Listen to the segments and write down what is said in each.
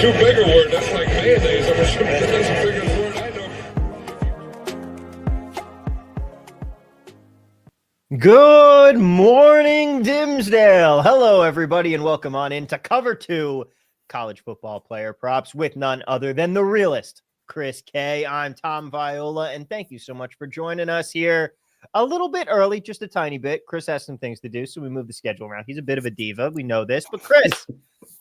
too big a word. That's like mayonnaise. I'm sure that's the biggest word I know. Good morning, Dimsdale. Hello, everybody, and welcome on into Cover 2 College Football Player Props with none other than the realist, Chris Kay. I'm Tom Viola, and thank you so much for joining us here a little bit early, just a tiny bit. Chris has some things to do, so we moved the schedule around. He's a bit of a diva. We know this. But, Chris,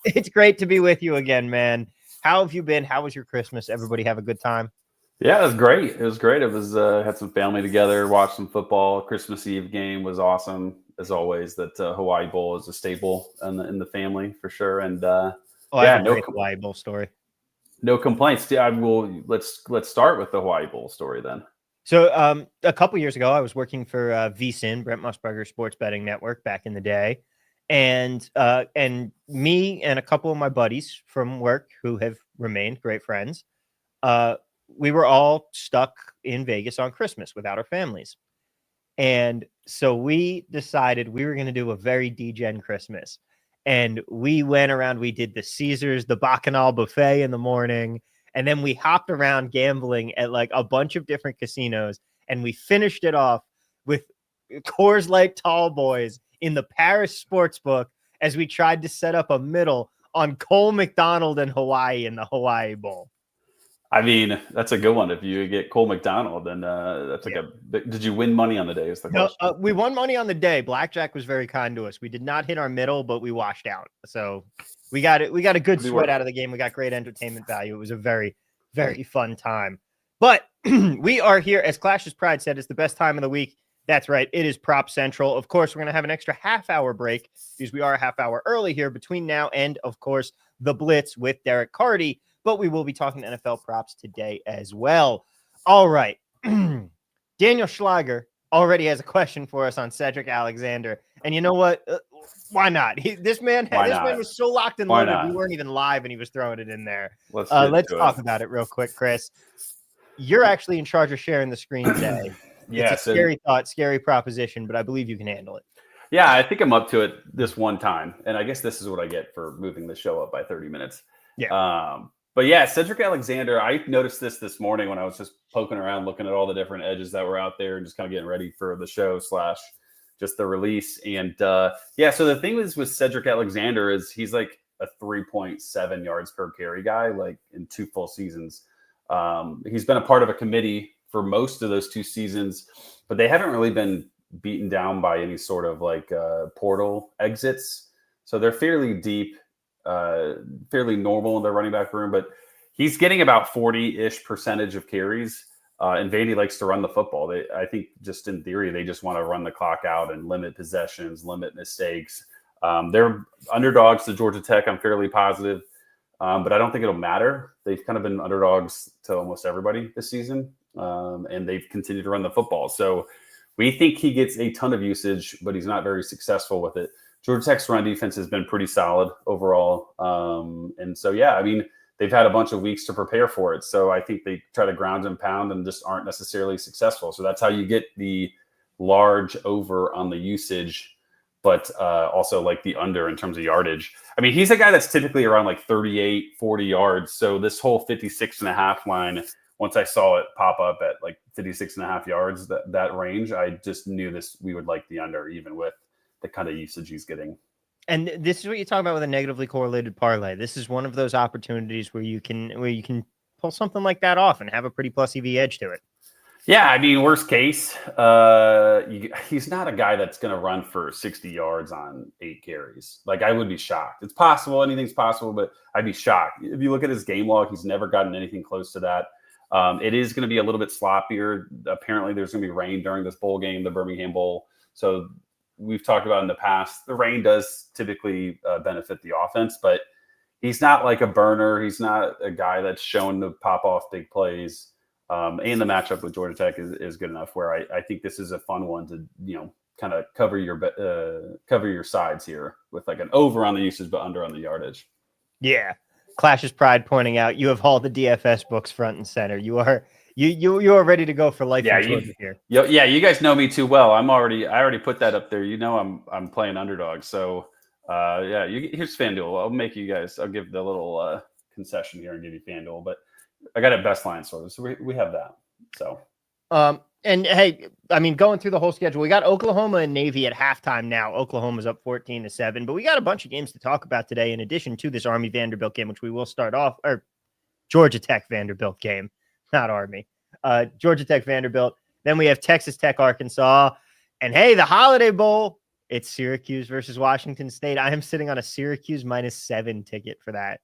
it's great to be with you again, man. How have you been? How was your Christmas? Everybody have a good time? Yeah, it was great. It was great. It was had some family together, watched some football. Christmas Eve game was awesome, as always. That Hawaii Bowl is a staple in the family for sure. And I have a great Hawaii Bowl story. No complaints. Yeah, let's start with the Hawaii Bowl story then. So a couple years ago, I was working for VSiN, Brent Musburger Sports Betting Network, back in the day, and me and a couple of my buddies from work who have remained great friends, we were all stuck in Vegas on Christmas without our families, and so we decided we were going to do a very degen Christmas, and we went around. We did the Caesars, the Bacchanal buffet in the morning. And then we hopped around gambling at like a bunch of different casinos, and we finished it off with Coors Light Tall Boys in the Paris Sportsbook as we tried to set up a middle on Cole McDonald and Hawaii in the Hawaii Bowl. I mean, that's a good one. If you get Cole McDonald, then that's like did you win money on the day? Is the question. No, we won money on the day. Blackjack was very kind to us. We did not hit our middle, but we washed out. So we got it. We got a good sweat out of the game. We got great entertainment value. It was a very, very fun time. But we are here, as Clash's Pride said, it's the best time of the week. That's right. It is Prop Central. Of course, we're going to have an extra half-hour break because we are a half hour early here between now and, of course, the Blitz with Derek Carty. But we will be talking NFL props today as well. All right. Daniel Schlager already has a question for us on Cedric Alexander. And you know what? Why not? This man was so locked and loaded. We weren't even live and he was throwing it in there. Let's talk about it real quick, Chris. You're actually in charge of sharing the screen today. Yeah, it's a scary thought, scary proposition, but I believe you can handle it. Yeah, I think I'm up to it this one time. And I guess this is what I get for moving the show up by 30 minutes. Yeah. But yeah, Cedric Alexander, I noticed this morning when I was just poking around, looking at all the different edges that were out there and just kind of getting ready for the show / just the release. And so the thing is with Cedric Alexander is he's like a 3.7 yards per carry guy, like in 2 full seasons. He's been a part of a committee for most of those 2 seasons, but they haven't really been beaten down by any sort of like portal exits. So they're fairly deep. Fairly normal in their running back room, but he's getting about 40-ish% of carries. And Vandy likes to run the football. I think just in theory, they just want to run the clock out and limit possessions, limit mistakes. They're underdogs to Georgia Tech. I'm fairly positive, but I don't think it'll matter. They've kind of been underdogs to almost everybody this season, and they've continued to run the football. So we think he gets a ton of usage, but he's not very successful with it. Georgia Tech's run defense has been pretty solid overall. And so, I mean, they've had a bunch of weeks to prepare for it. So I think they try to ground and pound and just aren't necessarily successful. So that's how you get the large over on the usage, but also like the under in terms of yardage. I mean, he's a guy that's typically around like 38, 40 yards. So this whole 56.5 line, once I saw it pop up at like 56.5 yards, that range, I just knew we would like the under even with the kind of usage he's getting. And this is what you talk about with a negatively correlated parlay. This is one of those opportunities where you can pull something like that off and have a pretty plus EV edge to it. Yeah, I mean, worst case, he's not a guy that's going to run for 60 yards on 8 carries. Like, I would be shocked. It's possible. Anything's possible, but I'd be shocked. If you look at his game log, he's never gotten anything close to that. It is going to be a little bit sloppier. Apparently, there's going to be rain during this bowl game, the Birmingham Bowl. So we've talked about in the past, the rain does typically benefit the offense, but he's not like a burner. He's not a guy that's shown to pop off big plays. And the matchup with Georgia Tech is good enough where I think this is a fun one to, kind of cover your sides here with like an over on the usage, but under on the yardage. Yeah. Clash's Pride pointing out you have hauled the DFS books front and center. You are ready to go for life. Yeah, here. Yeah, you guys know me too well. I already put that up there. I'm playing underdog. So here's FanDuel. I'll give the little concession here and give you FanDuel, but I got it best line sort of. So we have that. So, and hey, I mean, going through the whole schedule, we got Oklahoma and Navy at halftime now. Oklahoma's up 14-7, but we got a bunch of games to talk about today in addition to this Army Vanderbilt game, which we will start off, or Georgia Tech Vanderbilt game, not Army. Georgia Tech Vanderbilt. Then we have Texas Tech Arkansas. And hey, the Holiday Bowl, it's Syracuse versus Washington State. I am sitting on a Syracuse -7 ticket for that.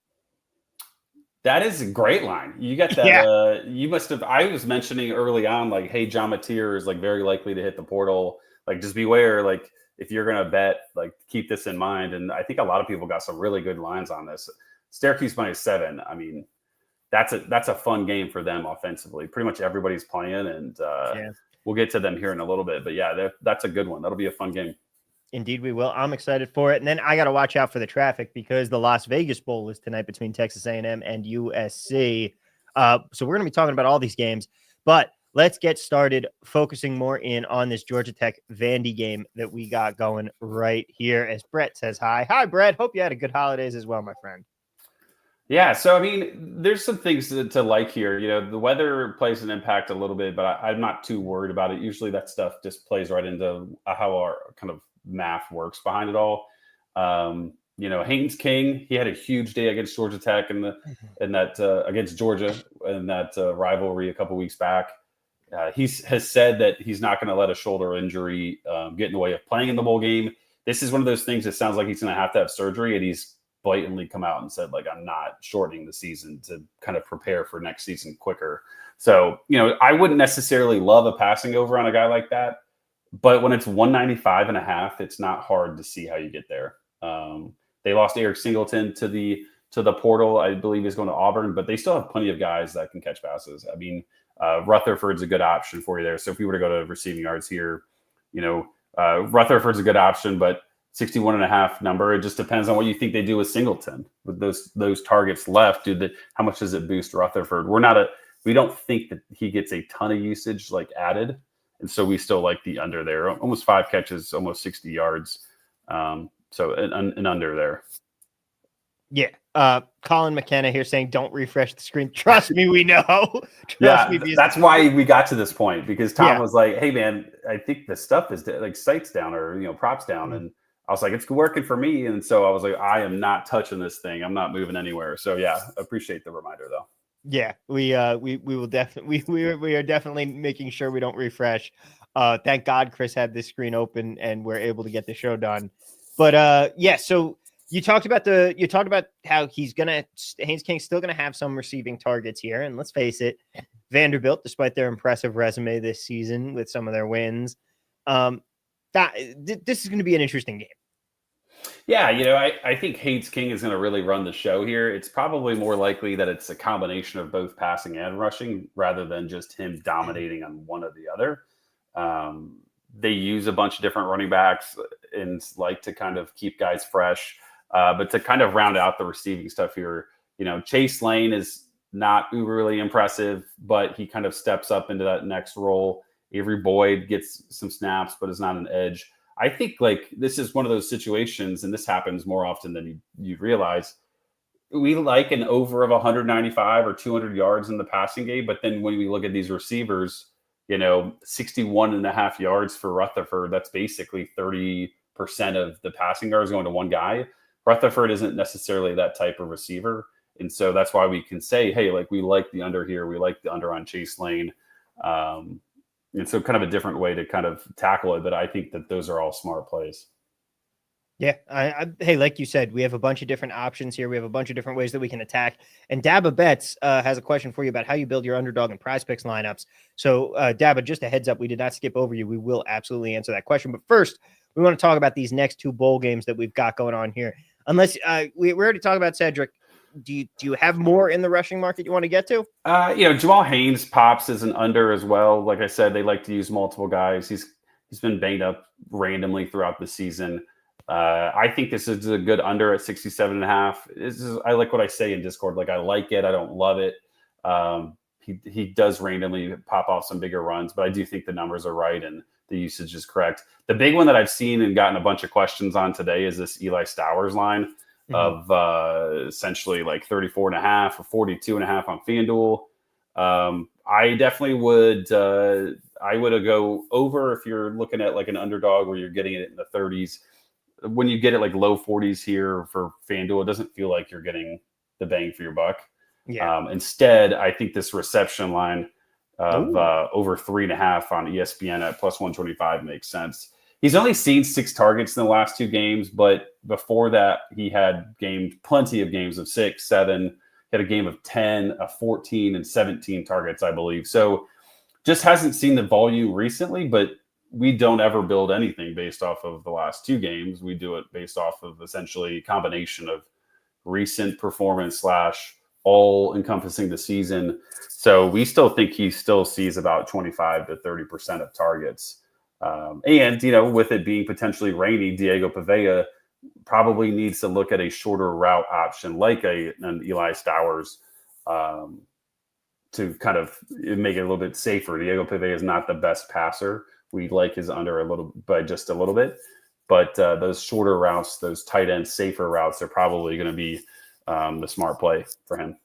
That is a great line. You got that. Yeah. You must have. I was mentioning early on, like, hey, John Mateer is like very likely to hit the portal. Like, just beware. Like, if you're gonna bet, like, keep this in mind. And I think a lot of people got some really good lines on this. Syracuse -7. I mean, that's a fun game for them offensively. Pretty much everybody's playing, and we'll get to them here in a little bit. But yeah, that's a good one. That'll be a fun game. Indeed, we will. I'm excited for it. And then I got to watch out for the traffic because the Las Vegas Bowl is tonight between Texas A&M and USC. So we're going to be talking about all these games. But let's get started focusing more in on this Georgia Tech Vandy game that we got going right here. As Brett says hi. Hi, Brett. Hope you had a good holidays as well, my friend. Yeah, so I mean, there's some things to like here. You know, the weather plays an impact a little bit, but I'm not too worried about it. Usually that stuff just plays right into how our kind of math works behind it all. You know, Haynes King, he had a huge day against Georgia Tech and that against Georgia in that rivalry a couple weeks back. He has said that he's not going to let a shoulder injury get in the way of playing in the bowl game. This is one of those things that sounds like he's going to have surgery, and he's blatantly come out and said, like, I'm not shortening the season to kind of prepare for next season quicker. So, you know, I wouldn't necessarily love a passing over on a guy like that, but when it's 195.5, it's not hard to see how you get there. They lost Eric Singleton to the portal. I believe he's going to Auburn, but they still have plenty of guys that can catch passes. I mean, Rutherford's a good option for you there. So if we were to go to receiving yards here, you know, Rutherford's a good option, but 61.5 number. It just depends on what you think they do with Singleton with those targets left. How much does it boost Rutherford? We don't think that he gets a ton of usage like added. And so we still like the under there, almost 5 catches, almost 60 yards. So an under there. Yeah. Colin McKenna here saying, don't refresh the screen. Trust me, we know. Trust me. That's why we got to this point, because Tom was like, hey man, I think the stuff is like sights down or, you know, props down. And I was like, it's working for me. And so I was like, I am not touching this thing. I'm not moving anywhere. So yeah, appreciate the reminder though. Yeah, we will definitely we are definitely making sure we don't refresh. Thank God Chris had this screen open and we're able to get the show done. But yeah, so you talked about how Haynes King's still gonna have some receiving targets here, and let's face it, Vanderbilt, despite their impressive resume this season with some of their wins, this is going to be an interesting game. Yeah, you know, I think Haynes King is going to really run the show here. It's probably more likely that it's a combination of both passing and rushing rather than just him dominating on one or the other. They use a bunch of different running backs and like to kind of keep guys fresh. But to kind of round out the receiving stuff here, you know, Chase Lane is not really impressive, but he kind of steps up into that next role. Avery Boyd gets some snaps, but is not an edge. I think like this is one of those situations, and this happens more often than you realize. We like an over of 195 or 200 yards in the passing game, but then when we look at these receivers, you know, 61.5 yards for Rutherford, that's basically 30% of the passing yards going to one guy. Rutherford isn't necessarily that type of receiver. And so that's why we can say, hey, like we like the under here. We like the under on Chase Lane. And so kind of a different way to kind of tackle it. But I think that those are all smart plays. Yeah. Hey, like you said, we have a bunch of different options here. We have a bunch of different ways that we can attack. And Dabba Betts has a question for you about how you build your underdog and prize picks lineups. So Dabba, just a heads up, we did not skip over you. We will absolutely answer that question. But first, we want to talk about these next 2 bowl games that we've got going on here. Unless we already talked about Cedric. Do you have more in the rushing market you want to get to? You know, Jamal Haynes pops as an under as well. Like I said, they like to use multiple guys. He's been banged up randomly throughout the season. I think this is a good under at 67.5. I like what I say in Discord. Like I like it. I don't love it. He does randomly pop off some bigger runs, but I do think the numbers are right and the usage is correct. The big one that I've seen and gotten a bunch of questions on today is this Eli Stowers line. of essentially like 34.5 or 42.5 on FanDuel. I definitely would. I would go over if you're looking at like an underdog where you're getting it in the 30s. When you get it like low 40s here for FanDuel, it doesn't feel like you're getting the bang for your buck. Yeah. Instead, I think this reception line of Ooh. over 3.5 on ESPN at plus 125 makes sense. He's only seen 6 targets in the last 2 games, but before that, he had plenty of games of 6, 7. He had a game of 10, 14, and 17 targets, I believe. So just hasn't seen the volume recently, but we don't ever build anything based off of the last 2 games. We do it based off of essentially a combination of recent performance / all encompassing the season. So we still think he still sees about 25 to 30% of targets. And, with it being potentially rainy, Diego Pavea probably needs to look at a shorter route option like an Eli Stowers to kind of make it a little bit safer. Diego Pavea is not the best passer. We like his under by just a little bit. But those shorter routes, those tight end, safer routes are probably going to be the smart play for him.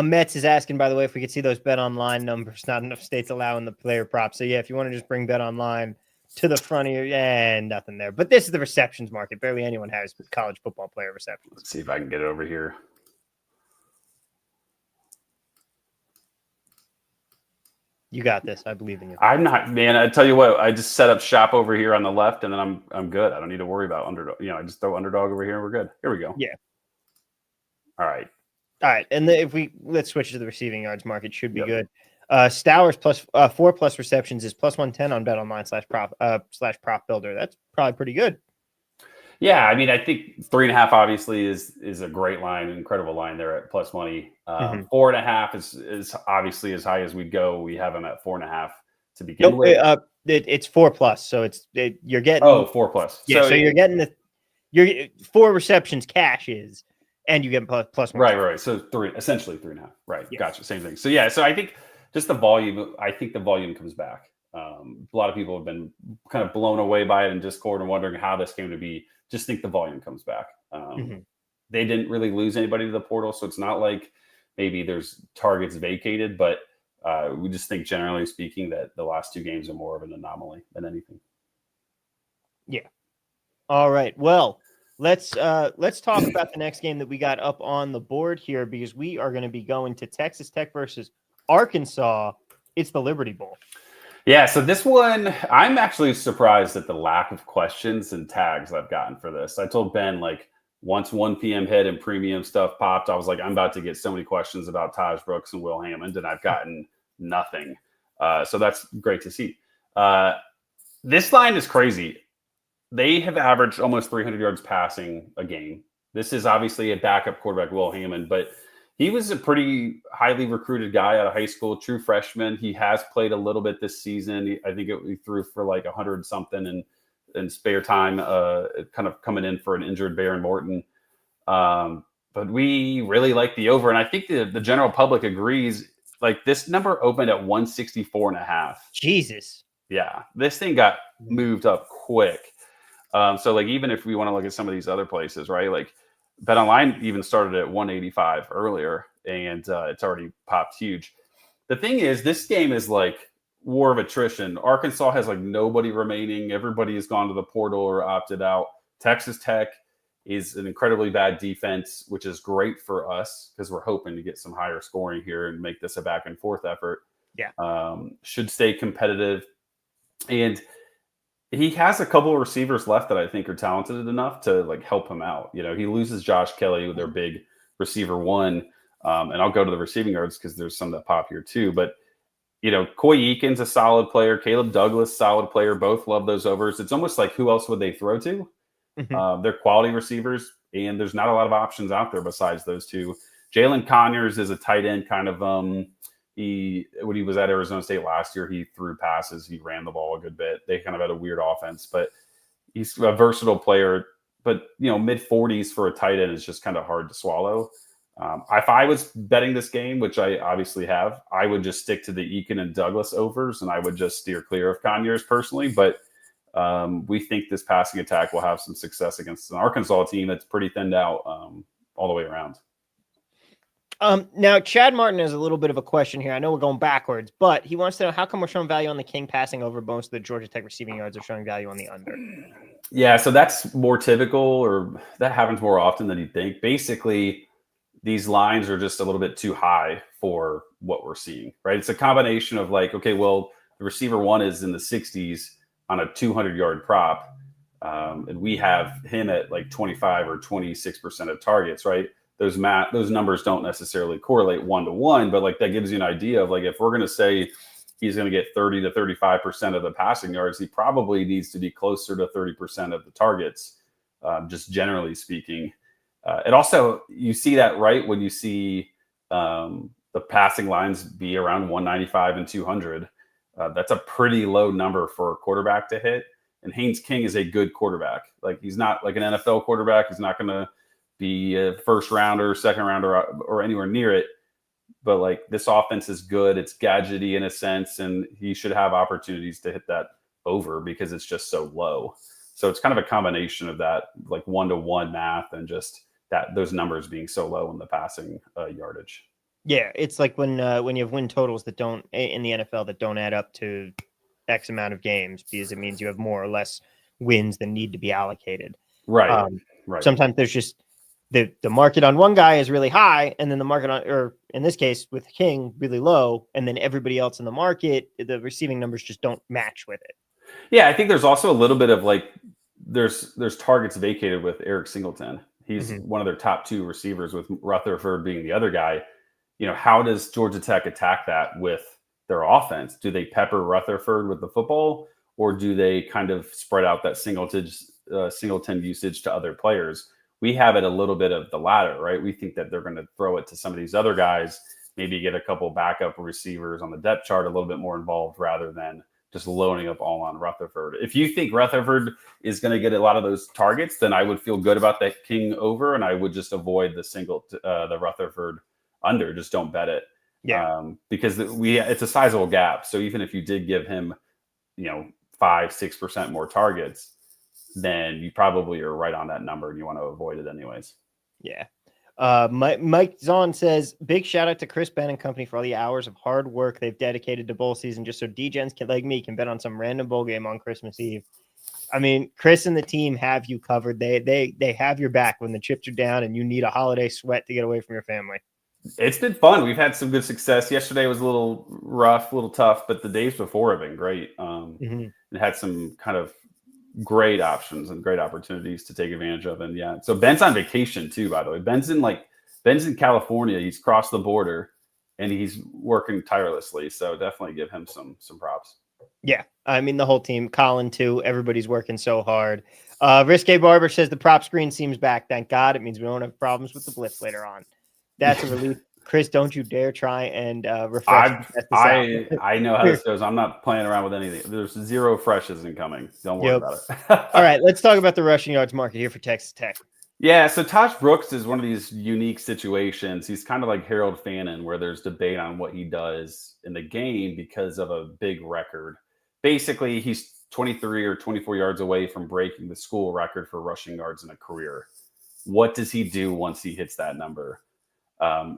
Metz is asking, by the way, if we could see those Bet Online numbers. Not enough states allowing the player props. So, yeah, if you want to just bring Bet Online to the front of your, nothing there. But this is the receptions market. Barely anyone has college football player receptions. Let's see if I can get it over here. You got this. I believe in you. I'm not, man. I tell you what, I just set up shop over here on the left, and then I'm good. I don't need to worry about underdog. I just throw underdog over here, and we're good. Here we go. Yeah. All right. And let's switch to the receiving yards market, should be good. Stowers plus 4+ receptions is plus 110 on Bet Online /prop builder. That's probably pretty good. Yeah, I mean, I think 3.5 obviously is a great line, an incredible line there at plus money. 4.5 is obviously as high as we go. We have him at 4.5 to begin with. It's 4+, so you're getting 4+. Yeah, so you're getting your 4 receptions cash is, and you get plus 1. Right. So essentially 3.5. Right. Yeah. Gotcha. Same thing. So yeah. So I think just the volume. I think the volume comes back. A lot of people have been kind of blown away by it in Discord and wondering how this came to be. Just think the volume comes back. They didn't really lose anybody to the portal, so it's not like maybe there's targets vacated, but we just think generally speaking that the last 2 games are more of an anomaly than anything. Yeah. All right. Well, let's talk about the next game that we got up on the board here, because we are going to be going to Texas Tech versus Arkansas. It's the Liberty Bowl. Yeah, so this one, I'm actually surprised at the lack of questions and tags I've gotten for this. I told Ben, once 1 p.m. hit and premium stuff popped, I was like, I'm about to get so many questions about Taj Brooks and Will Hammond, and I've gotten nothing. So that's great to see. This line is crazy. They have averaged almost 300 yards passing a game. This is obviously a backup quarterback, Will Hammond, but he was a pretty highly recruited guy out of high school, true freshman. He has played a little bit this season. I think he threw for 100 something in spare time, kind of coming in for an injured Baron Morton. But we really like the over, and I think the general public agrees. This number opened at 164.5. Jesus. Yeah, this thing got moved up quick. So even if we want to look at some of these other places, right? Bet Online even started at 185 earlier, and it's already popped huge. The thing is, this game is war of attrition. Arkansas has nobody remaining. Everybody has gone to the portal or opted out. Texas Tech is an incredibly bad defense, which is great for us because we're hoping to get some higher scoring here and make this a back and forth effort. Yeah. Should stay competitive. And he has a couple of receivers left that I think are talented enough to help him out. He loses Josh Kelly with their big receiver 1. And I'll go to the receiving yards because there's some that pop here too. But, Coy Eakin's a solid player. Caleb Douglas, solid player. Both love those overs. It's almost who else would they throw to? They're quality receivers, and there's not a lot of options out there besides those 2. Jalen Conyers is a tight end kind of when he was at Arizona State last year, he threw passes. He ran the ball a good bit. They kind of had a weird offense, but he's a versatile player. But, mid-40s for a tight end is just kind of hard to swallow. If I was betting this game, which I obviously have, I would just stick to the Eakin and Douglas overs, and I would just steer clear of Conyers personally. But We think this passing attack will have some success against an Arkansas team that's pretty thinned out all the way around. Now, Chad Martin has a little bit of a question here. I know we're going backwards, but he wants to know how come we're showing value on the King passing over most of the Georgia Tech receiving yards are showing value on the under. Yeah, so that's more typical, or that happens more often than you'd think. Basically, these lines are just a little bit too high for what we're seeing, right? It's a combination of like, okay, well, the receiver one is in the 60s on a 200-yard prop, and we have him at like 25 or 26% of targets, right? Those numbers don't necessarily correlate 1-to-1, but like that gives you an idea of like if we're going to say he's going to get 30 to 35% of the passing yards, he probably needs to be closer to 30% of the targets, just generally speaking. And also, you see that right when you see the passing lines be around 195 and 200. That's a pretty low number for a quarterback to hit. And Haynes King is a good quarterback. Like he's not like an NFL quarterback. He's not going to be a first rounder, second rounder, or anywhere near it. But like this offense is good. It's gadgety in a sense, and he should have opportunities to hit that over because it's just so low. So it's kind of a combination of that, like 1-to-1 math, and just that those numbers being so low in the passing yardage. Yeah, it's like when you have win totals that don't in the NFL that don't add up to X amount of games because it means you have more or less wins than need to be allocated. Right. Right. Sometimes there's just the market on one guy is really high, and then the market on, or in this case with King, really low, and then everybody else in the market, the receiving numbers just don't match with it. Yeah, I think there's also a little bit of like there's targets vacated with Eric Singleton. He's one of their top two receivers, with Rutherford being the other guy. You know, how does Georgia Tech attack that with their offense? Do they pepper Rutherford with the football, or do they kind of spread out that Singleton usage to other players? We have it a little bit of the latter, right? We think that they're going to throw it to some of these other guys, maybe get a couple backup receivers on the depth chart a little bit more involved rather than just loading up all on Rutherford. If you think Rutherford is going to get a lot of those targets, then I would feel good about that King over, and I would just avoid the Rutherford under. Just don't bet it. Yeah. Because it's a sizable gap. So even if you did give him, 5-6% more targets, then you probably are right on that number and you want to avoid it anyways. Yeah. Mike Zahn says, big shout out to Chris Ben and company for all the hours of hard work they've dedicated to bowl season just so D-Gens like me can bet on some random bowl game on Christmas Eve. I mean, Chris and the team have you covered. They have your back when the chips are down and you need a holiday sweat to get away from your family. It's been fun. We've had some good success. Yesterday was a little rough, a little tough, but the days before have been great. It had some kind of great options and great opportunities to take advantage of. And yeah, so Ben's on vacation too, by the way. Ben's in California. He's crossed the border and he's working tirelessly. So definitely give him some props. Yeah. I mean, the whole team, Colin too, everybody's working so hard. Risque Barber says the prop screen seems back. Thank God. It means we don't have problems with the blitz later on. That's a relief. Chris, don't you dare try and refresh. I know how this goes. I'm not playing around with anything. There's zero freshes incoming. Don't worry about it. All right, let's talk about the rushing yards market here for Texas Tech. Yeah, so Taj Brooks is one of these unique situations. He's kind of like Harold Fannin, where there's debate on what he does in the game because of a big record. Basically, he's 23 or 24 yards away from breaking the school record for rushing yards in a career. What does he do once he hits that number?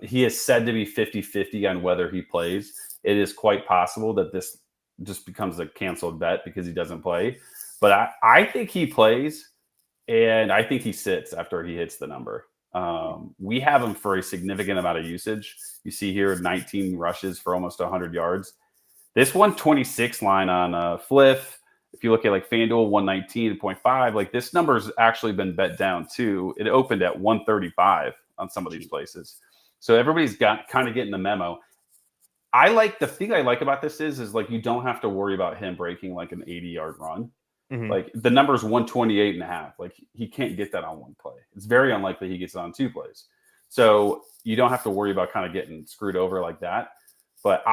He is said to be 50-50 on whether he plays. It is quite possible that this just becomes a canceled bet because he doesn't play. But I think he plays, and I think he sits after he hits the number. We have him for a significant amount of usage. You see here 19 rushes for almost 100 yards. This 126 line on Fliff, if you look at like FanDuel 119.5, like this number's actually been bet down too. It opened at 135 on some of these places. So everybody's got kind of getting the memo. The thing I like about this is like you don't have to worry about him breaking like an 80-yard run. Like the number's 128.5. Like he can't get that on one play. It's very unlikely he gets it on two plays. So you don't have to worry about kind of getting screwed over like that. But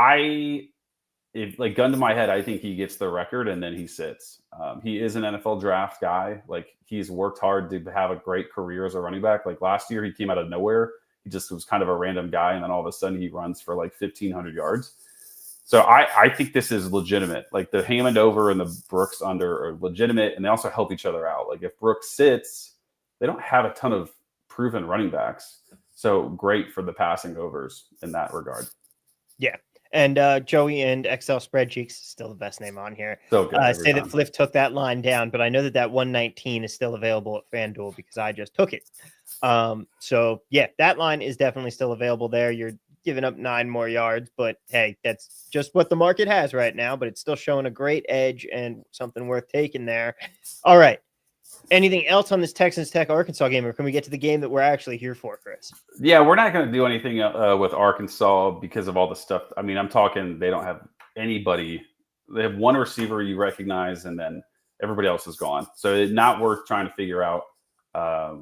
like gun to my head, I think he gets the record and then he sits. He is an NFL draft guy. Like he's worked hard to have a great career as a running back. Like last year he came out of nowhere. He just was kind of a random guy. And then all of a sudden he runs for like 1,500 yards. So I think this is legitimate. Like the Hammond over and the Brooks under are legitimate, and they also help each other out. Like if Brooks sits, they don't have a ton of proven running backs. So great for the passing overs in that regard. Yeah. And Joey and Excel Spreadsheets, still the best name on here, So good. say that Fliff took that line down, but I know that 119 is still available at FanDuel because I just took it. So, yeah, that line is definitely still available there. You're giving up 9 more yards, but hey, that's just what the market has right now, but it's still showing a great edge and something worth taking there. All right. Anything else on this Texans Tech Arkansas game, or can we get to the game that we're actually here for, Chris? Yeah, we're not going to do anything with Arkansas because of all the stuff. I mean, I'm talking they don't have anybody. They have one receiver you recognize, and then everybody else is gone. So it's not worth trying to figure out,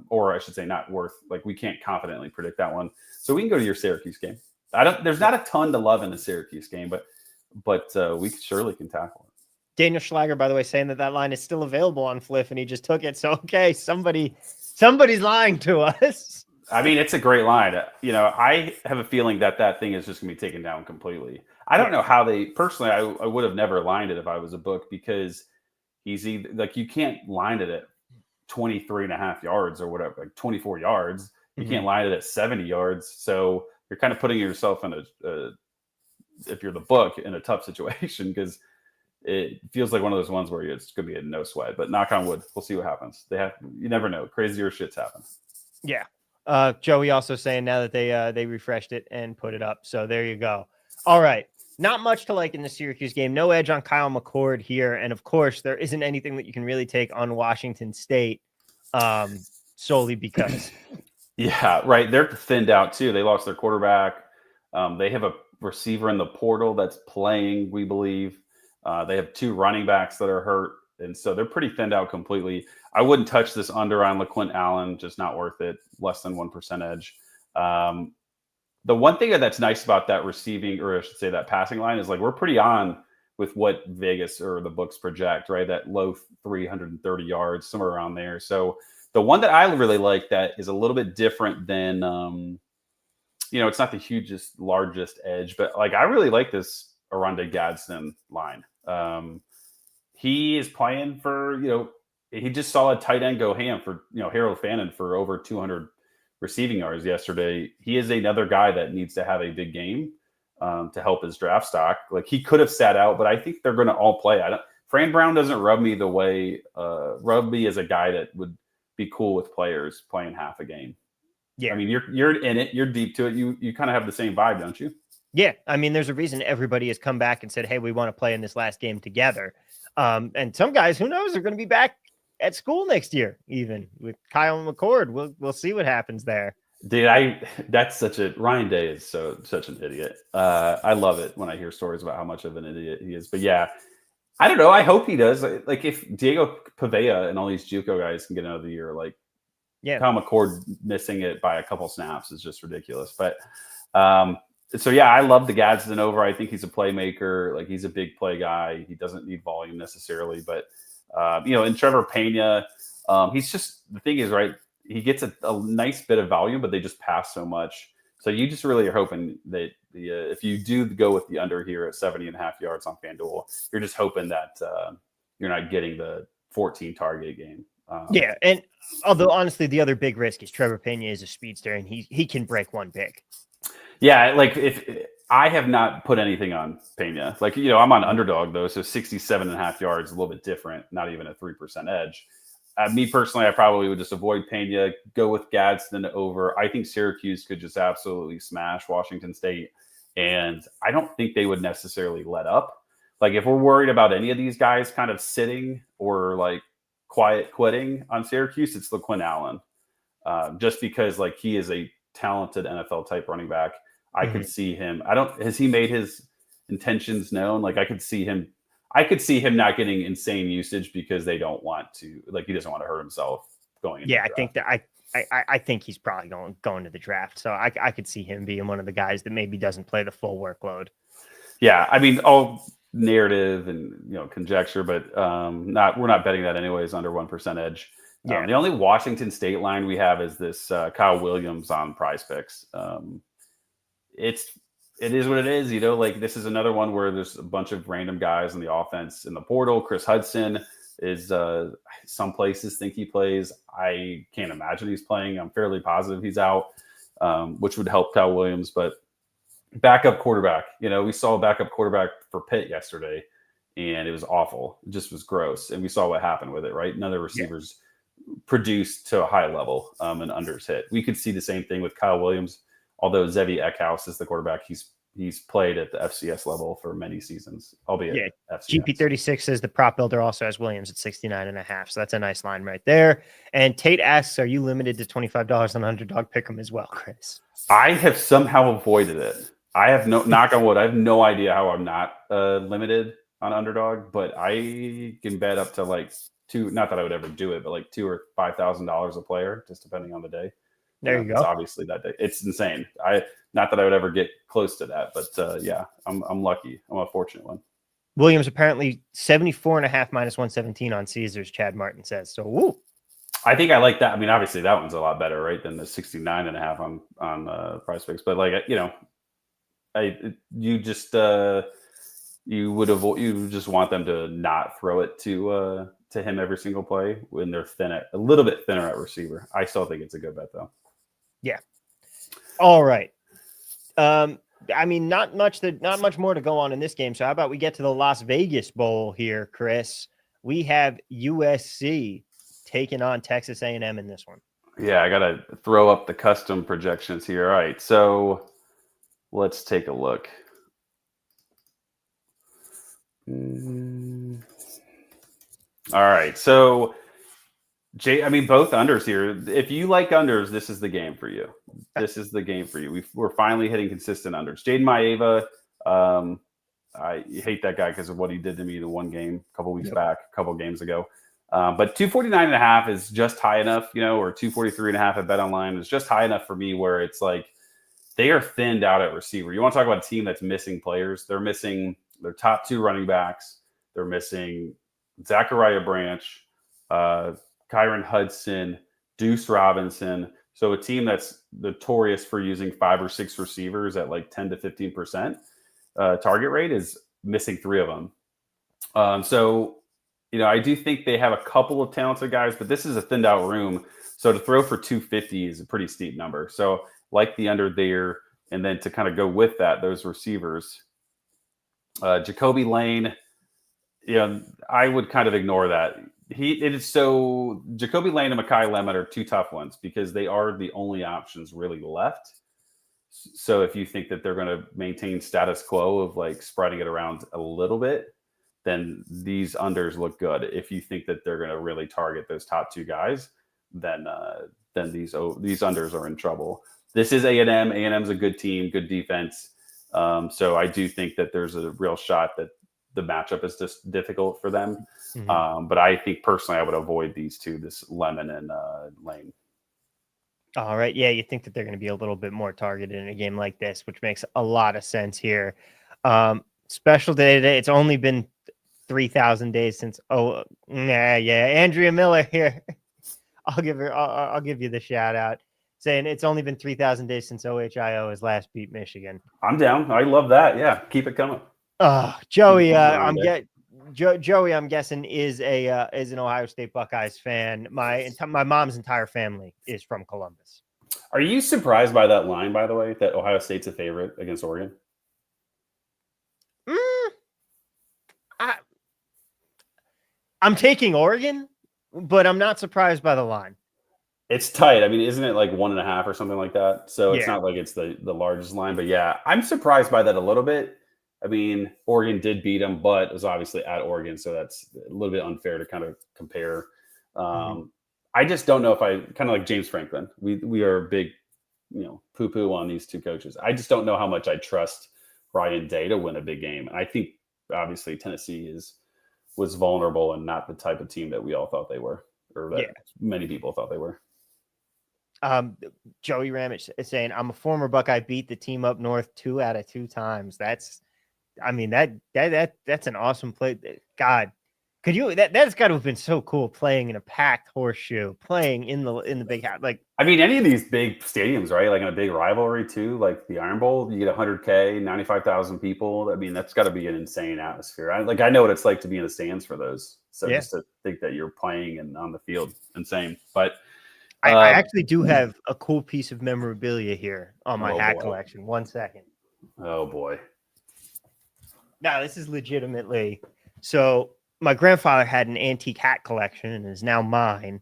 or I should say not worth, like we can't confidently predict that one. So we can go to your Syracuse game. There's not a ton to love in the Syracuse game, but we surely can tackle it. Daniel Schlager, by the way, saying that line is still available on Fliff, and he just took it. So, okay, somebody's lying to us. I mean, it's a great line. I have a feeling that thing is just going to be taken down completely. I don't know how they – personally, I would have never lined it if I was a book because he's either – like you can't line it at 23 and a half yards or whatever, like 24 yards. You can't line it at 70 yards. So you're kind of putting yourself in if you're the book, in a tough situation because – it feels like one of those ones where it's going to be a no sweat, but knock on wood, we'll see what happens. You never know. Crazier shits happen. Yeah. Joey also saying now that they refreshed it and put it up. So there you go. All right. Not much to like in the Syracuse game. No edge on Kyle McCord here. And of course, there isn't anything that you can really take on Washington State solely because. Yeah, right. They're thinned out too. They lost their quarterback. They have a receiver in the portal that's playing, we believe. They have 2 running backs that are hurt, and so they're pretty thinned out completely. I wouldn't touch this under on LaQuint Allen, just not worth it, less than 1% edge. The one thing that's nice about that receiving, or I should say that passing line, is like we're pretty on with what Vegas or the books project, right? That low 330 yards, somewhere around there. So the one that I really like that is a little bit different than, it's not the hugest, largest edge, but like I really like this Oronde Gadsden line. He is playing for, he just saw a tight end go ham for, Harold Fannin for over 200 receiving yards yesterday. He is another guy that needs to have a big game to help his draft stock. Like he could have sat out, but I think they're going to all play. Fran Brown doesn't rub me as a guy that would be cool with players playing half a game. Yeah. I mean, you're in it, you're deep to it. You kind of have the same vibe, don't you? Yeah, I mean, there's a reason everybody has come back and said, hey, we want to play in this last game together. And some guys, who knows, are going to be back at school next year, even with Kyle McCord. We'll see what happens there. Dude, Ryan Day is such an idiot. I love it when I hear stories about how much of an idiot he is. But yeah, I don't know. I hope he does. Like if Diego Pavea and all these JUCO guys can get another year, like Kyle McCord missing it by a couple snaps is just ridiculous. But so, yeah, I love the Gadsden over. I think he's a playmaker. Like, he's a big play guy. He doesn't need volume necessarily. But, and Trevor Pena, he's just – the thing is, right, he gets a nice bit of volume, but they just pass so much. So you just really are hoping that if you do go with the under here at 70.5 yards on FanDuel, you're just hoping that you're not getting the 14-target game. Yeah, and although, honestly, the other big risk is Trevor Pena is a speedster, and he can break one pick. Yeah, like if I have not put anything on Pena, like, I'm on underdog though. So 67.5 yards, a little bit different, not even a 3% edge. Me personally, I probably would just avoid Pena, go with Gadsden over. I think Syracuse could just absolutely smash Washington State. And I don't think they would necessarily let up. Like if we're worried about any of these guys kind of sitting or like quiet quitting on Syracuse, it's LaQuint Allen. Just because like he is a talented NFL type running back. I could see him. Has he made his intentions known? Like I could see him not getting insane usage because they don't want to, like, he doesn't want to hurt himself going into the draft. I think he's probably going to the draft. So I could see him being one of the guys that maybe doesn't play the full workload. Yeah. I mean, all narrative and, conjecture, but we're not betting that anyways under 1% edge. Yeah. The only Washington State line we have is this Kyle Williams on Prize Picks. it is what it is. Like this is another one where there's a bunch of random guys in the offense in the portal. Chris Hudson is some places think he plays. I can't imagine he's playing. I'm fairly positive he's out, which would help Kyle Williams. But backup quarterback, we saw a backup quarterback for Pitt yesterday, and it was awful. It just was gross. And we saw what happened with it, right? None of the receivers produced to a high level and unders hit. We could see the same thing with Kyle Williams, although Zevi Eckhouse is the quarterback. He's played at the FCS level for many seasons, albeit FCS. GP36 says the prop builder also has Williams at 69.5. So that's a nice line right there. And Tate asks, are you limited to $25 on underdog pick'em as well, Chris? I have somehow avoided it. I have knock on wood. I have no idea how I'm not limited on underdog, but I can bet up to like not that I would ever do it, but like $2,000 or $5,000 a player, just depending on the day. There you go. It's obviously that day. It's insane. Not that I would ever get close to that, but I'm lucky. I'm a fortunate one. Williams apparently 74.5 minus 117 on Caesars, Chad Martin says. So, woo. I think I like that. I mean, obviously that one's a lot better, right, than the 69.5 on Prize Picks. But like, you just want them to not throw it to him every single play when they're a little bit thinner at receiver. I still think it's a good bet though. Yeah. All right. I mean, not much more to go on in this game. So how about we get to the Las Vegas Bowl here, Chris? We have USC taking on Texas A&M in this one. Yeah, I got to throw up the custom projections here. All right, so let's take a look. All right, so both unders here. If you like unders, this is the game for you. This is the game for you. We're finally hitting consistent unders. Jaden Maeva, I hate that guy because of what he did to me the one game a couple weeks back, a couple games ago. But 249.5 is just high enough, or 243.5 at BetOnline is just high enough for me where it's like they are thinned out at receiver. You want to talk about a team that's missing players? They're missing their top two running backs. They're missing Zachariah Branch, Kyron Hudson, Deuce Robinson. So a team that's notorious for using 5 or 6 receivers at like 10 to 15% target rate is missing 3 of them. I do think they have a couple of talented guys, but this is a thinned out room. So to throw for 250 is a pretty steep number. So like the under there, and then to kind of go with that, those receivers, Jacoby Lane, I would kind of ignore that. Jacoby Lane and Mekhi Lemon are 2 tough ones because they are the only options really left. So if you think that they're going to maintain status quo of like spreading it around a little bit, then these unders look good. If you think that they're going to really target those top 2 guys, then these unders are in trouble. This is A&M. A&M's a good team, good defense. So I do think that there's a real shot that the matchup is just difficult for them. Mm-hmm. But I think personally I would avoid these 2, this Lemon and Lane. All right. Yeah, you think that they're going to be a little bit more targeted in a game like this, which makes a lot of sense here. Special day today. It's only been 3,000 days since. Andrea Miller here. I'll give you the shout out, saying it's only been 3,000 days since OHIO has last beat Michigan. I'm down. I love that. Yeah, keep it coming. Joey, Joey, I'm guessing is an Ohio State Buckeyes fan. My mom's entire family is from Columbus. Are you surprised by that line, by the way, that Ohio State's a favorite against Oregon? I'm taking Oregon, but I'm not surprised by the line. It's tight. I mean, isn't it like 1.5 or something like that? So it's not like it's the largest line, but yeah, I'm surprised by that a little bit. I mean, Oregon did beat them, but it was obviously at Oregon, so that's a little bit unfair to kind of compare. I just don't know if I kind of like James Franklin. We are big, poo-poo on these 2 coaches. I just don't know how much I trust Ryan Day to win a big game. And I think obviously Tennessee was vulnerable and not the type of team that we all thought they were, or that many people thought they were. Joey Ramage is saying, I'm a former Buckeye, beat the team up north 2 out of 2 times. That's an awesome play. God, Could you that's got to have been so cool playing in a packed horseshoe, playing in the big house. Like, I mean, any of these big stadiums, right? Like in a big rivalry too, like the Iron Bowl, you get 100K, 95,000 people. I mean, that's got to be an insane atmosphere. I know what it's like to be in the stands for those. So just to think that you're playing and on the field, insane. But I actually do have a cool piece of memorabilia here on my hat collection. 1 second. Oh boy. No, this is legitimately so. My grandfather had an antique hat collection and is now mine.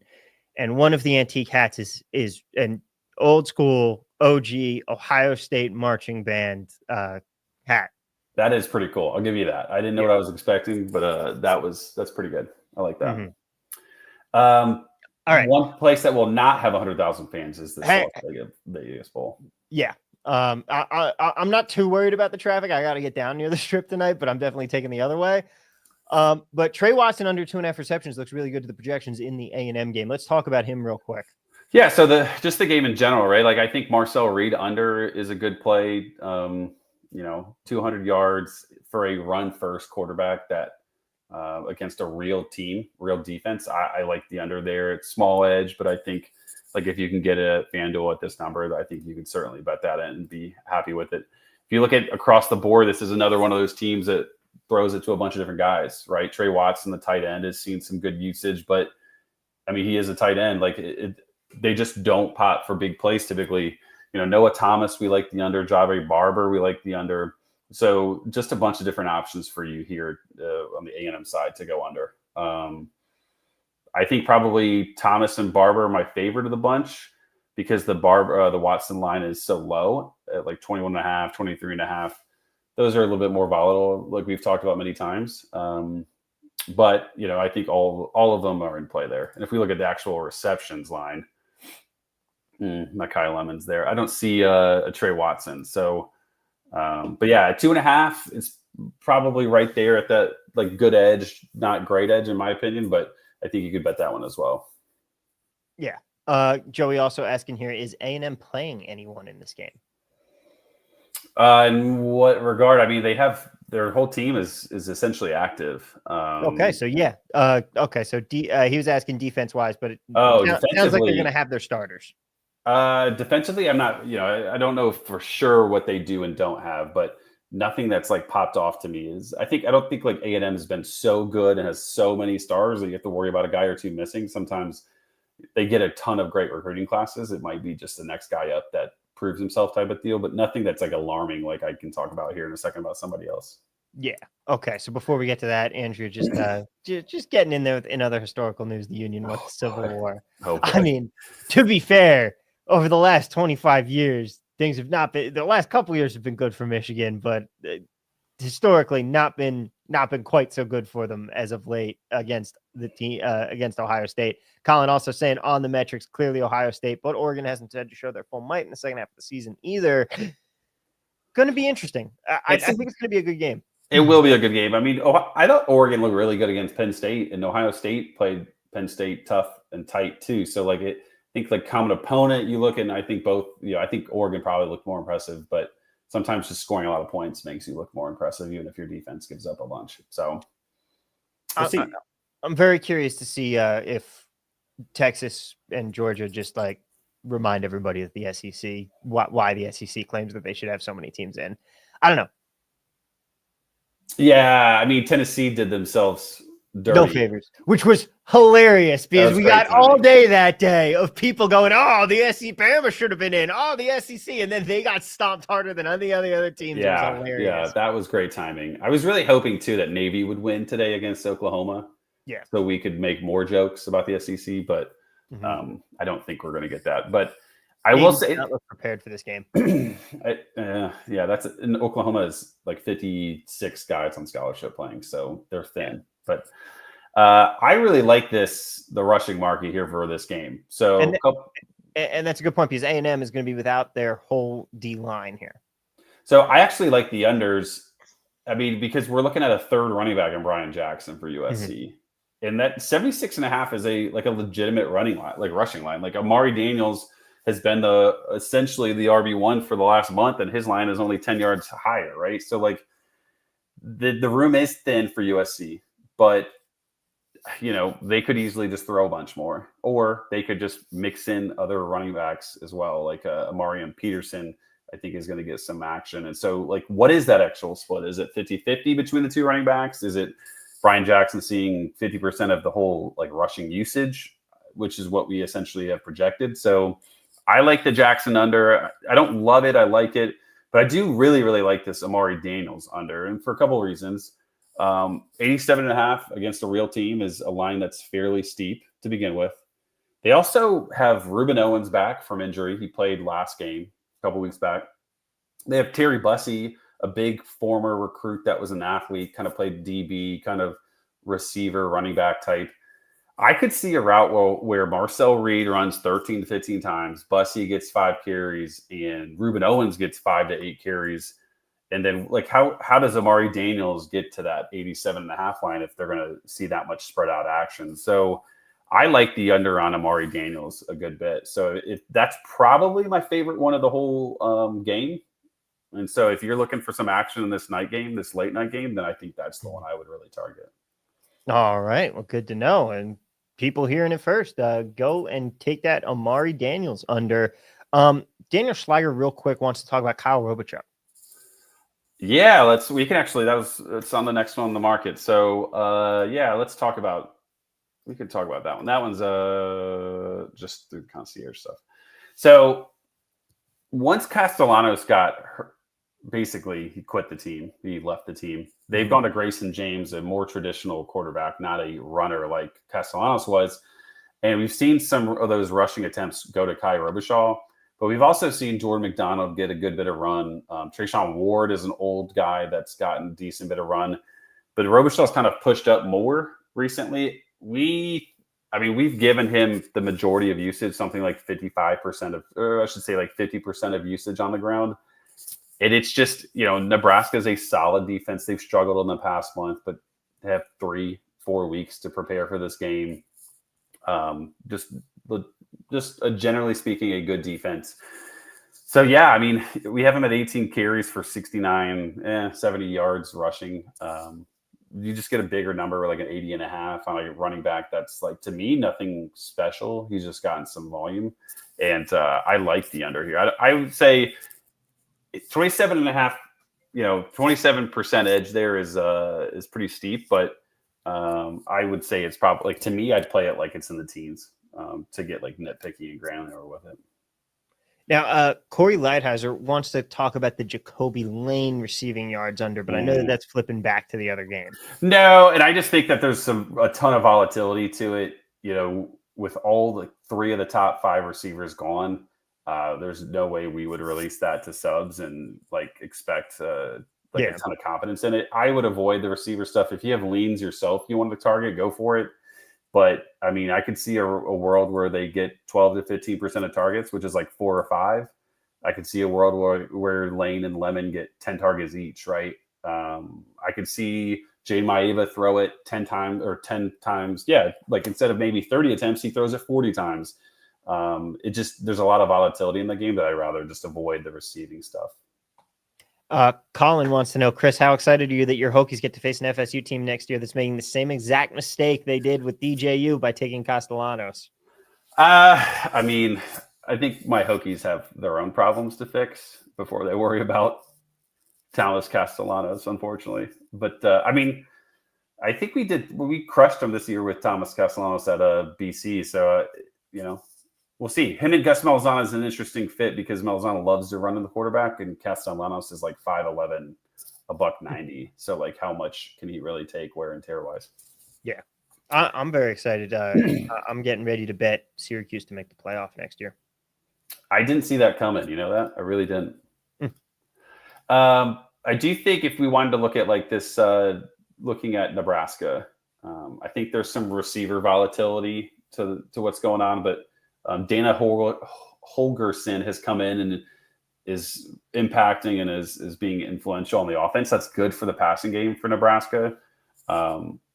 And one of the antique hats is an old school OG Ohio State marching band hat. That is pretty cool. I'll give you that. I didn't know what I was expecting, but that's pretty good. I like that. Mm-hmm. All right. One place that will not have 100,000 fans is the Las Vegas Bowl. Yeah. I'm not too worried about the traffic. I got to get down near the strip tonight, but I'm definitely taking the other way. But Trey Watson under 2.5 receptions looks really good to the projections in the A&M game. Let's talk about him real quick. Yeah, so the game in general, right? Like I think Marcel Reed under is a good play. 200 yards for a run first quarterback that against a real team, real defense. I like the under there. It's small edge, but I think like if you can get it at FanDuel at this number, I think you can certainly bet that in and be happy with it. If you look at across the board, this is another one of those teams that throws it to a bunch of different guys, right? Trey Watson, the tight end, has seen some good usage, but I mean, he is a tight end. Like they just don't pop for big plays typically. Noah Thomas, we like the under. Jave Barber, we like the under. So just a bunch of different options for you here on the A&M side to go under. I think probably Thomas and Barber are my favorite of the bunch because the Watson line is so low at like 21.5, 23.5. Those are a little bit more volatile, like we've talked about many times. But I think all of them are in play there. And if we look at the actual receptions line, Mekhi Lemon's there. I don't see a Trey Watson. So, but yeah, 2.5 is probably right there at that like good edge, not great edge in my opinion, but I think you could bet that one as well. Yeah. Joey also asking here, is A&M playing anyone in this game? In what regard? I mean, they have their whole team is essentially active. Okay, so yeah. So he was asking defense wise, but it sounds like they're going to have their starters. Defensively, I'm not. I don't know for sure what they do and don't have, but nothing that's like popped off to me is. I don't think like A&M has been so good and has so many stars that you have to worry about a guy or two missing. Sometimes they get a ton of great recruiting classes. It might be just the next guy up that proves himself type of deal, but nothing that's like alarming like I can talk about here in a second about somebody else. Yeah. Okay. So before we get to that, Andrew, just getting in there in other historical news, the Union with the Civil War. I mean, to be fair, over the last 25 years, things have not been. The last couple of years have been good for Michigan, but historically not been quite so good for them as of late against the team against Ohio State. Colin also saying on the metrics, clearly Ohio State, but Oregon hasn't had to show their full might in the second half of the season either. Going to be interesting. I think it's going to be a good game. It will be a good game. I mean, I thought Oregon looked really good against Penn State, and Ohio State played Penn State tough and tight too. So like I think like common opponent, you look and I think both. I think Oregon probably looked more impressive, but sometimes just scoring a lot of points makes you look more impressive, even if your defense gives up a bunch. So we'll see. I'm very curious to see if Texas and Georgia just like remind everybody that the SEC, why the SEC claims that they should have so many teams in. I don't know. Yeah, I mean, Tennessee did themselves dirty. No favors, which was hilarious because we got all day that day of people going, oh, the SEC Bama should have been in. Oh, the SEC. And then they got stomped harder than any of the other teams. Yeah, it was hilarious. Yeah, that was great timing. I was really hoping, too, that Navy would win today against Oklahoma. Yeah. So we could make more jokes about the SEC, but I don't think we're going to get that. But I will say, not look prepared for this game. Yeah, that's in Oklahoma is like 56 guys on scholarship playing, so they're thin. But I really like the rushing market here for this game. So and that's a good point because A&M is going to be without their whole D line here. So I actually like the unders. I mean, because we're looking at a third running back in Brian Jackson for USC. And that 76.5 is a legitimate rushing line. Like Amari Daniels has been essentially the RB1 for the last month, and his line is only 10 yards higher, right? So like the room is thin for USC, but they could easily just throw a bunch more, or they could just mix in other running backs as well. Like Amarian Peterson, I think is going to get some action. And so like, what is that actual split? Is it 50-50 between the two running backs? Is it Brian Jackson seeing 50% of the whole like rushing usage, which is what we essentially have projected? So I like the Jackson under. I don't love it. I like it, but I do really, really like this Amari Daniels under, and for a couple of reasons. 87.5 against a real team is a line that's fairly steep to begin with. They also have Reuben Owens back from injury. He played last game a couple weeks back. They have Terry Bussey, a big former recruit that was an athlete, kind of played DB, kind of receiver, running back type. I could see a route where Marcel Reed runs 13 to 15 times, Bussey gets 5 carries, and Reuben Owens gets 5 to 8 carries. And then, like, how does Amari Daniels get to that 87.5 line if they're going to see that much spread out action? So I like the under on Amari Daniels a good bit. So that's probably my favorite one of the whole game. And so if you're looking for some action in this night game, this late night game, then I think that's the one I would really target. All right. Well, good to know. And people hearing it first, go and take that Amari Daniels under. Daniel Schleiger real quick wants to talk about Kyle Robichuk. Yeah, it's on the next one on the market. So we can talk about that one. That one's just through concierge stuff. So once Castellanos got hurt, basically he quit the team. He left the team. They've gone to Grayson James, a more traditional quarterback, not a runner like Castellanos was. And we've seen some of those rushing attempts go to Kai Robichaux. But we've also seen Jordan McDonald get a good bit of run. Trayshawn Ward is an old guy that's gotten a decent bit of run. But Robichaux's kind of pushed up more recently. We've given him the majority of usage, something like 55% of, or I should say like 50% of usage on the ground. And it's just, Nebraska's a solid defense. They've struggled in the past month, but they have 3-4 weeks to prepare for this game. Just generally speaking, a good defense. So, yeah, we have him at 18 carries for 70 yards rushing. You just get a bigger number, like an 80.5 on a running back. That's like, to me, nothing special. He's just gotten some volume. And I like the under here. I would say 27.5, 27% edge there is pretty steep. But I would say it's probably, like, to me, I'd play it like it's in the teens. To get like nitpicky and granular with it. Now, Corey Lighthizer wants to talk about the Jacoby Lane receiving yards under, but I know that's flipping back to the other game. No, and I just think that there's a ton of volatility to it. With all the 3 of the top 5 receivers gone, there's no way we would release that to subs and like expect a ton of confidence in it. I would avoid the receiver stuff. If you have leans yourself, you want to target, go for it. But I could see a world where they get 12 to 15% of targets, which is like 4 or 5. I could see a world where Lane and Lemon get 10 targets each, right? I could see Jane Maeva throw it 10 times. Yeah, like instead of maybe 30 attempts, he throws it 40 times. There's a lot of volatility in the game that I'd rather just avoid the receiving stuff. Colin wants to know, Chris, how excited are you that your Hokies get to face an FSU team next year that's making the same exact mistake they did with DJU by taking Castellanos? I think my Hokies have their own problems to fix before they worry about Thomas Castellanos, unfortunately. But I think we crushed them this year with Thomas Castellanos at BC. So, we'll see. Him and Gus Malzahn is an interesting fit because Malzahn loves to run in the quarterback, and Castellanos is like 5'11", $190. So, like, how much can he really take wear and tear wise? Yeah, I'm very excited. I'm getting ready to bet Syracuse to make the playoff next year. I didn't see that coming. You know that? I really didn't. I do think if we wanted to look at like this, looking at Nebraska, I think there's some receiver volatility to what's going on, but Dana Holgerson has come in and is impacting and is being influential on the offense. That's good for the passing game for Nebraska.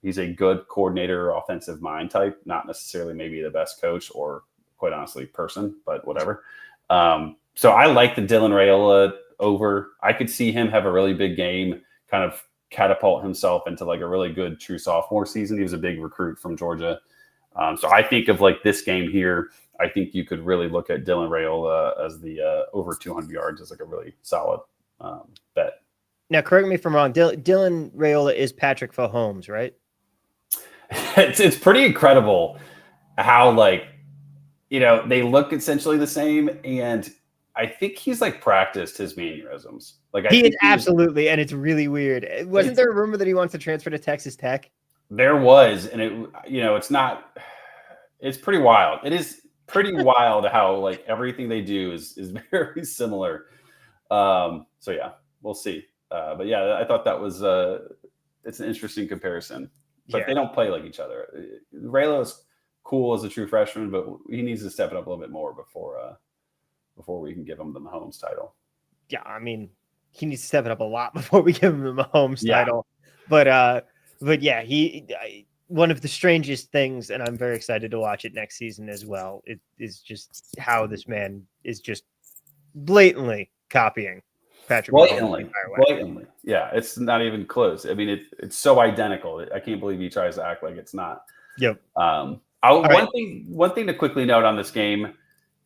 He's a good coordinator, offensive mind type, not necessarily maybe the best coach or quite honestly person, but whatever. So I like the Dylan Raiola over. I could see him have a really big game, kind of catapult himself into like a really good true sophomore season. He was a big recruit from Georgia. So I think of like this game here, I think you could really look at Dylan Raiola as the over 200 yards as like a really solid bet. Now, correct me if I'm wrong. Dylan Raiola is Patrick Mahomes, right? It's pretty incredible how like, you know, they look essentially the same, and I think he's like practiced his mannerisms. Like he is absolutely, and it's really weird. Wasn't there a rumor that he wants to transfer to Texas Tech? There was, and it, you know, it's pretty wild. It is pretty wild how like everything they do is very similar. So yeah, we'll see. But yeah, I thought that was it's an interesting comparison. But they don't play like each other. Raylo is cool as a true freshman, but he needs to step it up a little bit more before we can give him the Mahomes title. Yeah, I mean, he needs to step it up a lot before we give him the Mahomes title. But yeah, one of the strangest things, and I'm very excited to watch it next season as well. It is just how this man is just blatantly copying Patrick Mahomes. Blatantly. Yeah, it's not even close. I mean, it's so identical. I can't believe he tries to act like it's not. Yep. One thing to quickly note on this game,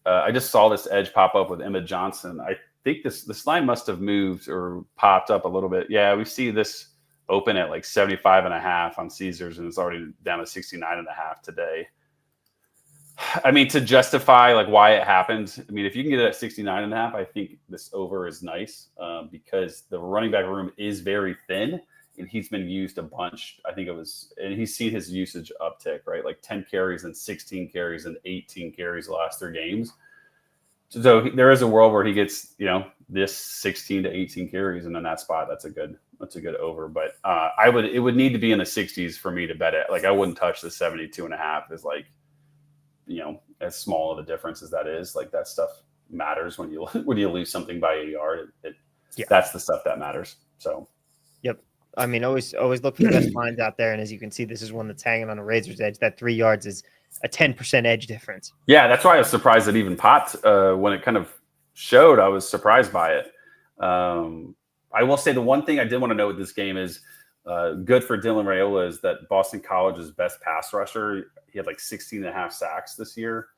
I just saw this edge pop up with Emmett Johnson. I think this line must have moved or popped up a little bit. Yeah, we see this open at like 75.5 on Caesars, and it's already down to 69.5 today. I mean, to justify like why it happened, I mean, if you can get it at 69.5, I think this over is nice because the running back room is very thin, and he's been used a bunch. I think and he's seen his usage uptick, right? Like 10 carries and 16 carries and 18 carries the last 3 games. So there is a world where he gets, you know, this 16 to 18 carries, and in that spot, that's a good over. But it would need to be in the 60s for me to bet it. Like I wouldn't touch the 72.5 as like, you know, as small of a difference as that is. Like that stuff matters when you lose something by a yard. That's the stuff that matters. So, yep. I mean, always look for the best lines out there. And as you can see, this is one that's hanging on a razor's edge. That 3 yards is a 10% edge difference. Yeah, that's why I was surprised it even popped when it kind of showed. I was surprised by it. I will say the one thing I did want to note with this game is good for Dylan Raiola is that Boston College's best pass rusher, he had like 16.5 sacks this year,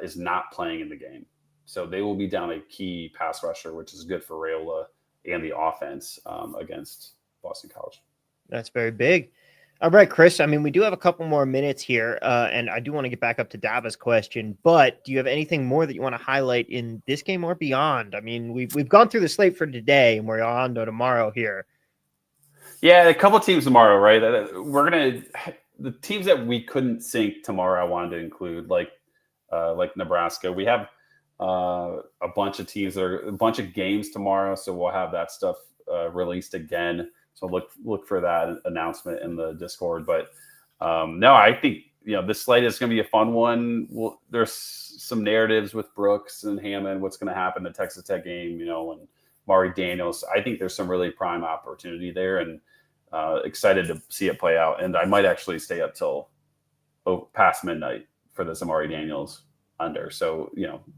is not playing in the game. So they will be down a key pass rusher, which is good for Raiola and the offense against Boston College. That's very big. All right, Chris. I mean, we do have a couple more minutes here, and I do want to get back up to Dava's question. But do you have anything more that you want to highlight in this game or beyond? I mean, we've gone through the slate for today, and we're on to tomorrow here. Yeah, a couple teams tomorrow, right? The teams that we couldn't sync tomorrow, I wanted to include like Nebraska. We have a bunch of teams a bunch of games tomorrow, so we'll have that stuff released again. So look for that announcement in the Discord. But no, I think this slate is going to be a fun one. There's some narratives with Brooks and Hammond. What's going to happen in the Texas Tech game? And Mari Daniels. I think there's some really prime opportunity there, and excited to see it play out. And I might actually stay up till past midnight for this Amari Daniels under. So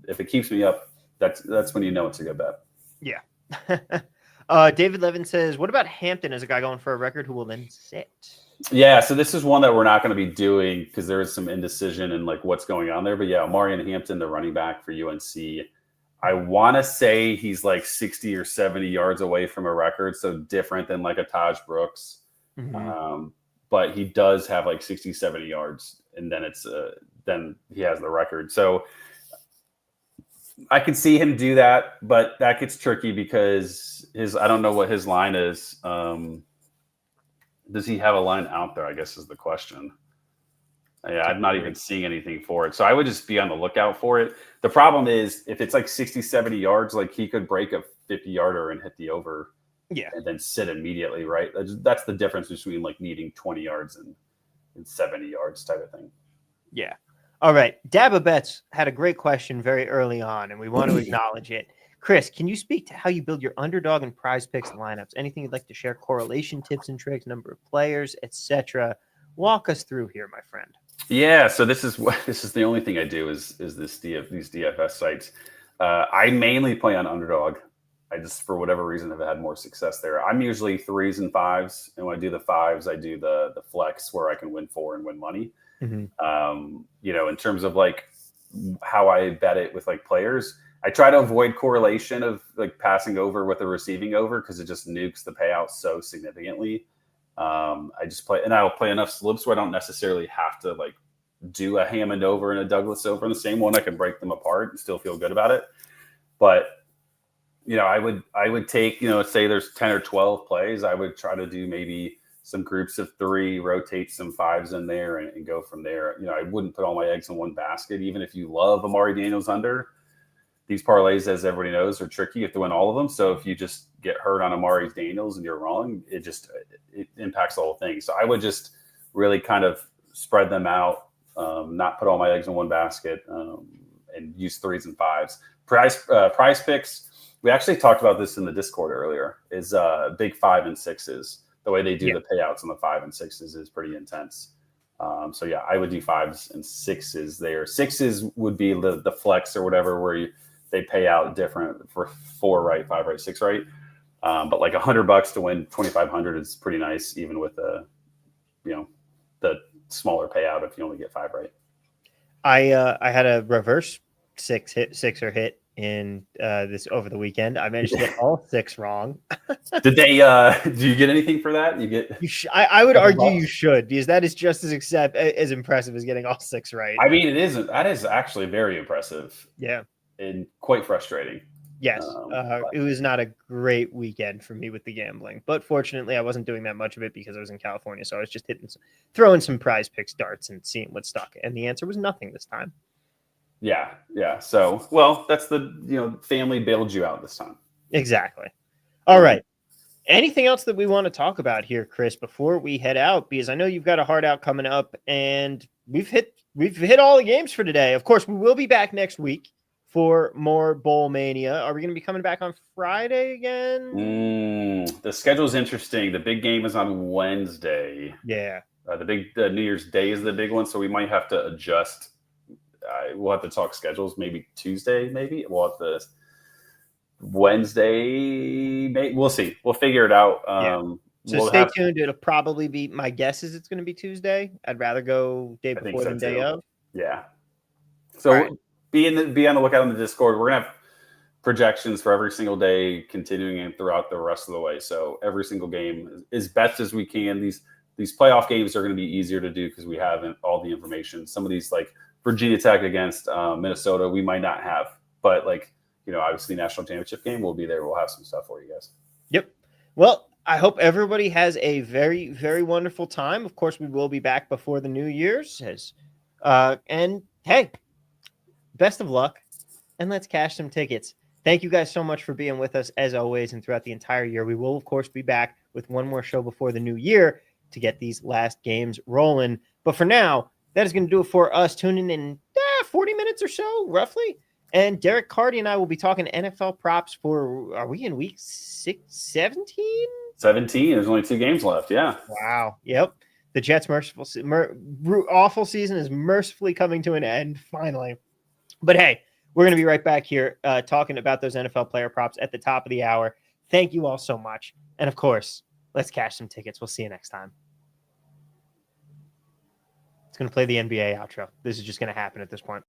if it keeps me up, that's when it's a good bet. Yeah. David Levin says, what about Hampton as a guy going for a record who will then sit? Yeah, so this is one that we're not going to be doing because there is some indecision in like what's going on there. But yeah, Marion Hampton, the running back for UNC, I want to say he's like 60 or 70 yards away from a record, so different than like a Taj Brooks. Mm-hmm. But he does have like 60, 70 yards, and then then he has the record. So I could see him do that, but that gets tricky because I don't know what his line is. Does he have a line out there, I guess is the question. Yeah, I'm not even seeing anything for it. So I would just be on the lookout for it. The problem is if it's like 60, 70 yards, like he could break a 50-yarder and hit the over and then sit immediately, right? That's the difference between like needing 20 yards and 70 yards type of thing. Yeah. All right. Dabba Betts had a great question very early on, and we want to acknowledge it. Chris, can you speak to how you build your underdog and prize picks lineups? Anything you'd like to share? Correlation tips and tricks, number of players, etc. Walk us through here, my friend. Yeah, so this is the only thing I do is these DFS sites. I mainly play on underdog I just, for whatever reason, have had more success there. I'm usually 3s and 5s, and when I do the 5s, I do the flex where I can win 4 and win money. You know, in terms of like how I bet it with like players, I try to avoid correlation of like passing over with a receiving over because it just nukes the payout so significantly. I just play, and I'll play enough slips where I don't necessarily have to like do a Hammond over and a Douglas over in the same one. I can break them apart and still feel good about it. But you know, I would take, you know, say there's 10 or 12 plays. I would try to do maybe some groups of 3, rotate some 5s in there and go from there. You know, I wouldn't put all my eggs in one basket, even if you love Amari Daniels under. These parlays, as everybody knows, are tricky. You have to win all of them. So if you just get hurt on Amari Daniels and you're wrong, it impacts the whole thing. So I would just really kind of spread them out, not put all my eggs in one basket, and use 3s and 5s. Prize picks. We actually talked about this in the Discord earlier, is big 5 and 6s. The way they do the payouts on the 5 and 6s is pretty intense. So yeah, I would do 5s and 6s there. 6s would be the flex or whatever, where they pay out different for 4 right, 5 right, 6 right. But like $100 to win 2,500 is pretty nice, even with the smaller payout if you only get 5 right. I had a reverse sixer hit in this over the weekend. I managed to get all 6 wrong. Did they? Do you get anything for that? You get? I would argue you should, because that is just as impressive as getting all 6 right. I mean, it isn't. That is actually very impressive. Yeah, and quite frustrating. Yes, it was not a great weekend for me with the gambling, but fortunately, I wasn't doing that much of it because I was in California. So I was just throwing some prize picks darts and seeing what stuck, and the answer was nothing this time. Yeah. So, well, that's family bailed you out this time. Exactly. All right. Anything else that we want to talk about here, Chris, before we head out? Because I know you've got a hard out coming up, and we've hit all the games for today. Of course, we will be back next week for more Bowl Mania. Are we going to be coming back on Friday again? The schedule's interesting. The big game is on Wednesday. Yeah. The New Year's Day is the big one, so we might have to adjust. We'll have to talk schedules. Maybe Tuesday. Maybe we'll have to Wednesday. We'll see. We'll figure it out. So stay tuned. It'll probably be. My guess is it's going to be Tuesday. I'd rather go day before than day of. Yeah. So be on the lookout on the Discord. We're gonna have projections for every single day, continuing and throughout the rest of the way. So every single game, as best as we can. These playoff games are going to be easier to do because we have all the information. Some of these, like Virginia Tech against Minnesota, we might not have, but obviously national championship game, we'll be there. We'll have some stuff for you guys. Yep. Well, I hope everybody has a very, very wonderful time. Of course, we will be back before the New Year's. And hey, best of luck, and let's cash some tickets. Thank you guys so much for being with us as always and throughout the entire year. We will, of course, be back with one more show before the new year to get these last games rolling. But for now, that is going to do it for us. Tuning in 40 minutes or so, roughly. And Derek Carty and I will be talking NFL props for, are we in week 17? 17. There's only 2 games left. Yeah. Wow. Yep. The Jets' awful season is mercifully coming to an end, finally. But hey, we're going to be right back here talking about those NFL player props at the top of the hour. Thank you all so much. And of course, let's cash some tickets. We'll see you next time. It's going to play the NBA outro. This is just going to happen at this point.